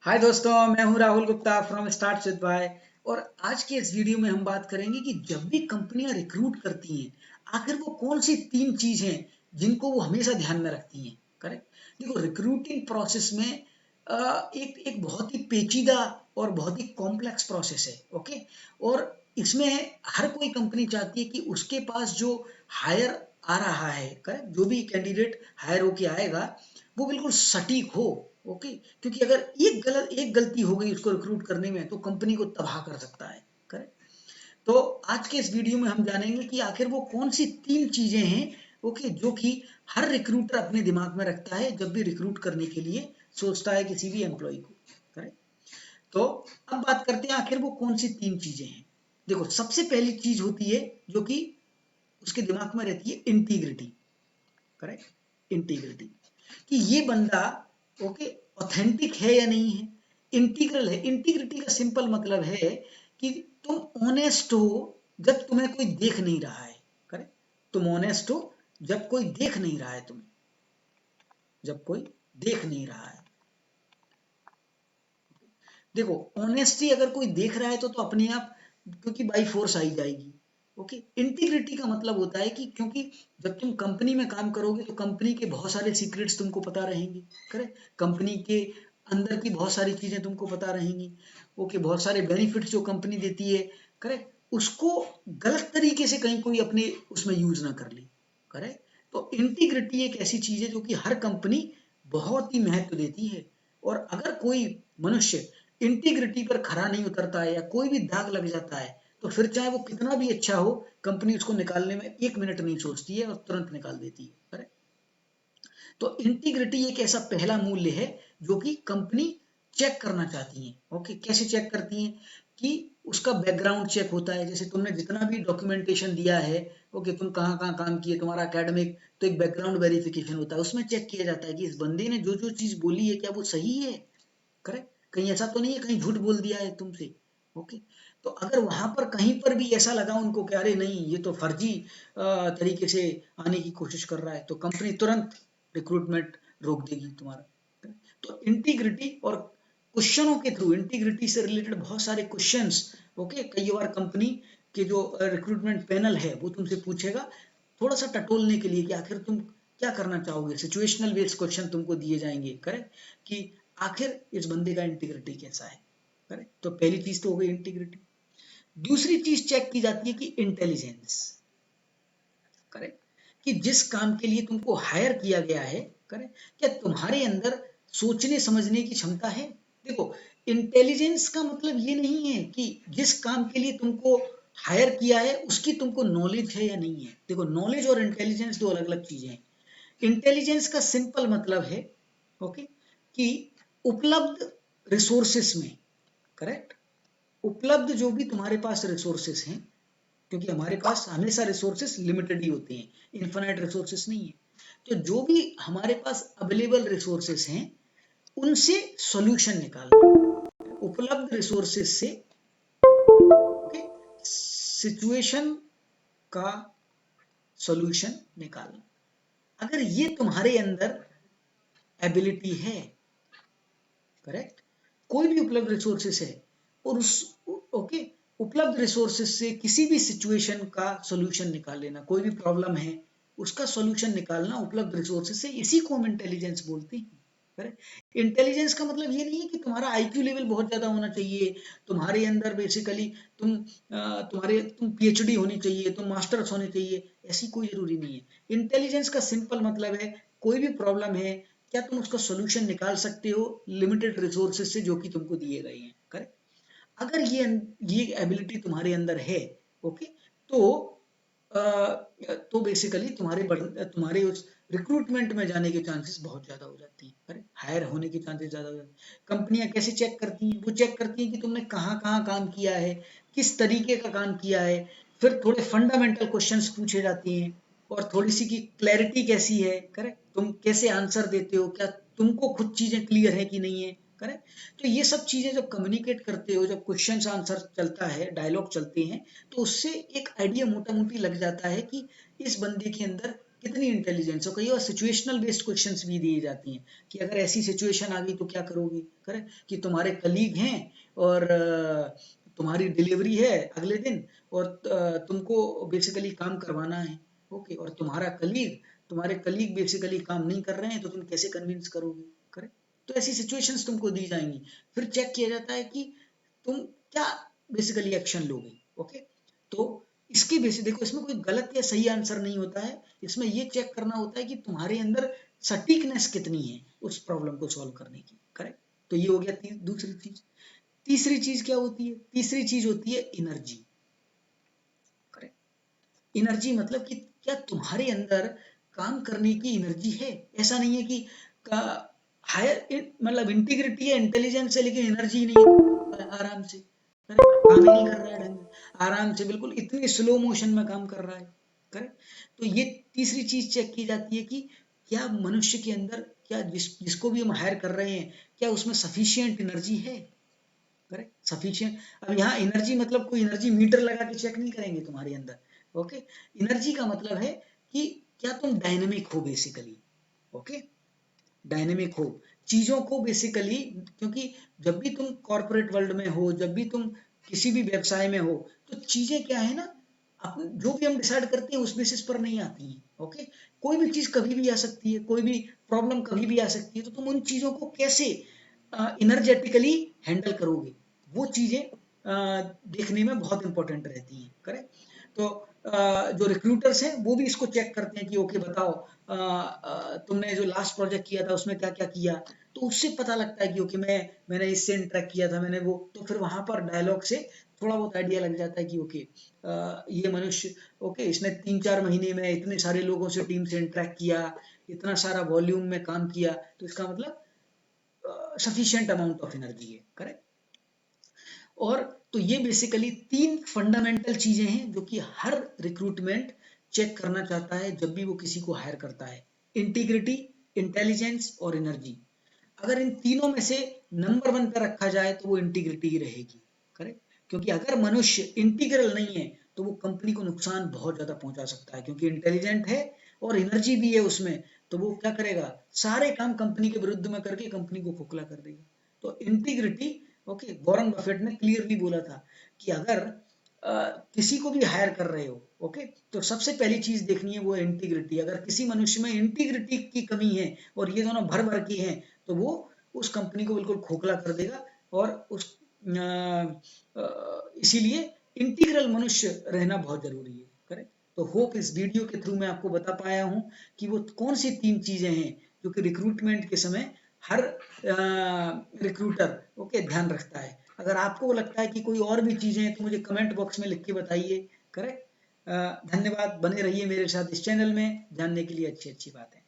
हाय दोस्तों, मैं हूं Rahul Gupta from start with भाई। और आज के इस वीडियो में हम बात करेंगे कि जब भी कंपनियां रिक्रूट करती हैं, आखिर वो कौन सी 3 चीज हैं जिनको वो हमेशा ध्यान में रखती हैं। करेक्ट। देखो, रिक्रूटिंग प्रोसेस में एक एक बहुत ही पेचीदा और बहुत ही कॉम्प्लेक्स प्रोसेस है। ओके। और इसमें हर कोई कंपनी चाहती है कि उसके पास जो हायर आ रहा है, करेक्ट, जो भी कैंडिडेट हायर होके आएगा वो बिल्कुल सटीक हो। ओके। क्योंकि अगर एक गलती हो गई उसको रिक्रूट करने में तो कंपनी को तबाह कर सकता है। करेक्ट। तो आज के इस वीडियो में हम जानेंगे कि आखिर वो कौन सी 3 चीजें हैं, ओके, जो कि हर रिक्रूटर अपने दिमाग में रखता है जब भी रिक्रूट करने के लिए सोचता है किसी भी एम्प्लॉय को। करेक्ट। तो अब बात करते हैं आखिर वो कौन सी 3 चीजें हैं। देखो, सबसे पहली चीज होती है जो कि उसके दिमाग में रहती है, इंटीग्रिटी। करेक्ट। इंटीग्रिटी, कि ये बंदा, ओके, ऑथेंटिक है या नहीं है, इंटीग्रल है। इंटीग्रिटी का सिंपल मतलब है कि तुम ऑनेस्ट हो जब तुम्हें कोई देख नहीं रहा है। करेक्ट। तुम ऑनेस्ट हो जब कोई देख नहीं रहा है तुम्हें, जब कोई देख नहीं रहा है। देखो, ऑनेस्टी अगर कोई देख रहा है तो अपने आप, क्योंकि बाई फोर्स आई जाएगी। ओके। इंटीग्रिटी का मतलब होता है कि क्योंकि जब तुम कंपनी में काम करोगे तो कंपनी के बहुत सारे सीक्रेट्स तुमको पता रहेंगे। करेक्ट। कंपनी के अंदर की बहुत सारी चीजें तुमको पता रहेंगी। ओके। बहुत सारे बेनिफिट्स जो कंपनी देती है, करेक्ट, उसको गलत तरीके से कहीं कोई अपने उसमें यूज ना कर ले। करेक्ट। तो इंटीग्रिटी एक ऐसी चीज है जो कि हर कंपनी बहुत ही महत्व देती है। और अगर कोई मनुष्य इंटीग्रिटी पर खरा नहीं उतरता है या कोई भी दाग लग जाता है तो फिर चाहे वो कितना भी अच्छा हो, कंपनी उसको निकालने में 1 मिनट नहीं सोचती है और तुरंत निकाल देती है। करेक्ट। तो इंटीग्रिटी एक ऐसा पहला मूल्य है जो कि कंपनी चेक करना चाहती है। ओके। कैसे चेक करती है? कि उसका बैकग्राउंड चेक होता है। जैसे तुमने जितना भी डॉक्यूमेंटेशन दिया है, ओके, तुम कहाँ कहाँ काम किए, तुम्हारा एकेडमिक, तो एक बैकग्राउंड वेरिफिकेशन होता है। उसमें चेक किया जाता है कि इस बंदे ने जो जो चीज बोली है क्या वो सही है। करेक्ट। कहीं ऐसा तो नहीं है कहीं झूठ बोल दिया है तुमसे। ओके। तो अगर वहां पर कहीं पर भी ऐसा लगा उनको कि अरे नहीं, ये तो फर्जी तरीके से आने की कोशिश कर रहा है, तो कंपनी तुरंत रिक्रूटमेंट रोक देगी तुम्हारा। तो इंटीग्रिटी और क्वेश्चनों के थ्रू, इंटीग्रिटी से रिलेटेड बहुत सारे क्वेश्चंस, ओके, कई बार कंपनी के जो रिक्रूटमेंट पैनल है वो तुमसे पूछेगा, थोड़ा सा टटोलने के लिए कि आखिर तुम क्या करना चाहोगे। सिचुएशनल बेस्ड क्वेश्चन तुमको दिए जाएंगे। करेक्ट। कि आखिर इस बंदे का इंटीग्रिटी कैसा है। करेक्ट। तो पहली चीज तो हो गई इंटीग्रिटी। दूसरी चीज चेक की जाती है कि इंटेलिजेंस। करेक्ट। कि जिस काम के लिए तुमको हायर किया गया है, करेक्ट, क्या तुम्हारे अंदर सोचने समझने की क्षमता है। देखो, इंटेलिजेंस का मतलब ये नहीं है कि जिस काम के लिए तुमको हायर किया है उसकी तुमको नॉलेज है या नहीं है। देखो, नॉलेज और इंटेलिजेंस दो अलग अलग चीजें हैं। इंटेलिजेंस का सिंपल मतलब है, ओके, कि उपलब्ध रिसोर्सेस में, करेक्ट, उपलब्ध जो भी तुम्हारे पास रिसोर्सेस हैं, क्योंकि हमारे पास हमेशा रिसोर्सेस लिमिटेड ही होते हैं, इन्फिनाइट रिसोर्सेस नहीं है। तो जो भी हमारे पास अवेलेबल रिसोर्सेस हैं उनसे सॉल्यूशन निकालना, उपलब्ध रिसोर्सेस से, ओके, सिचुएशन का सॉल्यूशन निकालना। अगर ये तुम्हारे अंदर एबिलिटी है, करेक्ट, कोई भी उपलब्ध रिसोर्सेस है और उस, ओके, उपलब्ध रिसोर्सेस से किसी भी सिचुएशन का सॉल्यूशन निकाल लेना, कोई भी प्रॉब्लम है उसका सॉल्यूशन निकालना उपलब्ध रिसोर्सेस से, इसी को हम इंटेलिजेंस बोलते हैं। करेक्ट। इंटेलिजेंस का मतलब ये नहीं है कि तुम्हारा आईक्यू लेवल बहुत ज्यादा होना चाहिए, तुम्हारे अंदर बेसिकली तुम पीएचडी होनी चाहिए, तुम मास्टर्स होने चाहिए, ऐसी कोई जरूरी नहीं है। इंटेलिजेंस का सिंपल मतलब है कोई भी प्रॉब्लम है, क्या तुम उसका सॉल्यूशन निकाल सकते हो लिमिटेड रिसोर्सेज से जो कि तुमको दिए गए हैं। करेक्ट। अगर ये एबिलिटी तुम्हारे अंदर है, ओके, तो तो बेसिकली तुम्हारे उस रिक्रूटमेंट में जाने के चांसेस बहुत ज्यादा हो जाती हैं। करेक्ट। हायर होने के चांसेस ज्यादा हो जाते हैं। कंपनियां कैसे चेक करती हैं? वो चेक करती हैं कि तुमने कहाँ कहाँ काम किया है, किस तरीके का काम किया है। फिर थोड़े फंडामेंटल क्वेश्चंस पूछे जाते हैं और थोड़ी सी की क्लैरिटी कैसी है। करेक्ट। तुम कैसे आंसर देते हो, क्या तुमको खुद चीजें क्लियर है कि नहीं है। करेक्ट। तो ये सब चीजें जब कम्युनिकेट करते हो, जब क्वेश्चंस आंसर चलता है, डायलॉग चलते हैं, तो उससे एक आइडिया मोटा मोटी लग जाता है कि इस बंदे के अंदर कितनी इंटेलिजेंस हो। कई बार सिचुएशनल बेस्ड क्वेश्चंस भी दिए जाती हैं कि अगर ऐसी सिचुएशन आ गई तो क्या करोगे, करेक्ट, कि तुम्हारे कलीग हैं और तुम्हारी डिलीवरी है अगले दिन और तुमको बेसिकली काम करवाना है, ओके, और तुम्हारे कलीग बेसिकली काम नहीं कर रहे हैं, तो तुम कैसे कन्विंस करोगे, करेक्ट। तो ऐसी सिचुएशंस तुमको दी जाएंगी, फिर चेक किया जाता है कि तुम क्या बेसिकली एक्शन लोगे, ओके। तो इसके बेसिस, देखो इसमें कोई गलत या सही आंसर नहीं होता है, इसमें ये चेक करना होता है कि तुम्हारे अंदर सटीकनेस कितनी है उस प्रॉब्लम को सॉल्व करने की, करेक्ट। तो ये हो गया दूसरी चीज। तीसरी चीज क्या होती है? तीसरी चीज होती है एनर्जी, करेक्ट। एनर्जी मतलब कि क्या तुम्हारे अंदर काम करने की एनर्जी है। ऐसा नहीं है कि हायर मतलब इंटीग्रिटी है, इंटेलिजेंस है, लेकिन एनर्जी नहीं है, आराम से काम ही नहीं कर रहा है ढंग से, आराम से बिल्कुल इतनी स्लो मोशन में काम कर रहा है, करेक्ट। तो ये तीसरी चीज चेक की जाती है कि क्या मनुष्य के अंदर, क्या जिसको भी हम हायर कर रहे हैं, क्या उसमें सफिशियंट एनर्जी है, करेक्ट, सफिशियंट। अब यहाँ एनर्जी मतलब कोई एनर्जी मीटर लगा के चेक नहीं करेंगे तुम्हारे अंदर, ओके। एनर्जी का मतलब है कि क्या तुम डायनेमिक हो बेसिकली, ओके, डायनेमिक हो चीजों को बेसिकली, क्योंकि जब भी तुम कॉर्पोरेट वर्ल्ड में हो, जब भी तुम किसी भी व्यवसाय में हो, तो चीजें क्या है ना, जो भी हम डिसाइड करते हैं उस बेसिस पर नहीं आती हैं, ओके। कोई भी चीज कभी भी आ सकती है, कोई भी प्रॉब्लम कभी भी आ सकती है, तो तुम उन चीजों को कैसे इनर्जेटिकली हैंडल करोगे, वो चीजें देखने में बहुत इंपॉर्टेंट रहती हैं, करेक्ट। तो जो रिक्रूटर्स हैं वो भी इसको चेक करते हैं कि ओके बताओ, तुमने जो लास्ट प्रोजेक्ट किया था उसमें क्या क्या किया, तो उससे पता लगता है कि ओके मैंने इससे इंटरेक्ट किया था, मैंने वो, तो फिर वहां पर डायलॉग से थोड़ा बहुत आइडिया लग जाता है कि ओके ये मनुष्य, ओके, इसने 3-4 महीने में इतने सारे लोगों से, टीम से इंटरेक्ट किया, इतना सारा वॉल्यूम में काम किया, तो इसका मतलब सफिशिएंट अमाउंट ऑफ एनर्जी है, करेक्ट। और तो ये बेसिकली 3 फंडामेंटल चीजें हैं जो कि हर रिक्रूटमेंट चेक करना चाहता है जब भी वो किसी को हायर करता है, इंटीग्रिटी, इंटेलिजेंस और एनर्जी। अगर इन तीनों में से नंबर 1 पे रखा जाए तो वो इंटीग्रिटी ही रहेगी, करेक्ट। क्योंकि अगर मनुष्य इंटीग्रल नहीं है तो वो कंपनी को नुकसान बहुत ज्यादा पहुंचा सकता है, क्योंकि इंटेलिजेंट है और एनर्जी भी है उसमें, तो वो क्या करेगा, सारे काम कंपनी के विरुद्ध में करके कंपनी को खोखला कर देगा। तो इंटीग्रिटी, ओके, वॉरेन बफेट ने क्लियरली बोला था कि अगर किसी को भी हायर कर रहे हो, ओके, तो सबसे पहली चीज देखनी है वो है इंटीग्रिटी। अगर किसी मनुष्य में इंटीग्रिटी की कमी है और ये दोनों भर भर के हैं, तो वो उस कंपनी को बिल्कुल खोखला कर देगा। और उस इसीलिए इंटीग्रल मनुष्य रहना बहुत जरूरी है, करेक्ट। तो होप इस वीडियो के थ्रू मैं आपको बता पाया हूं कि वो कौन सी 3 चीजें हैं जो कि रिक्रूटमेंट के समय हर रिक्रूटर, ओके, ध्यान रखता है। अगर आपको लगता है कि कोई और भी चीजें हैं तो मुझे कमेंट बॉक्स में लिख के बताइए, करेक्ट। धन्यवाद, बने रहिए मेरे साथ इस चैनल में जानने के लिए अच्छी अच्छी बातें।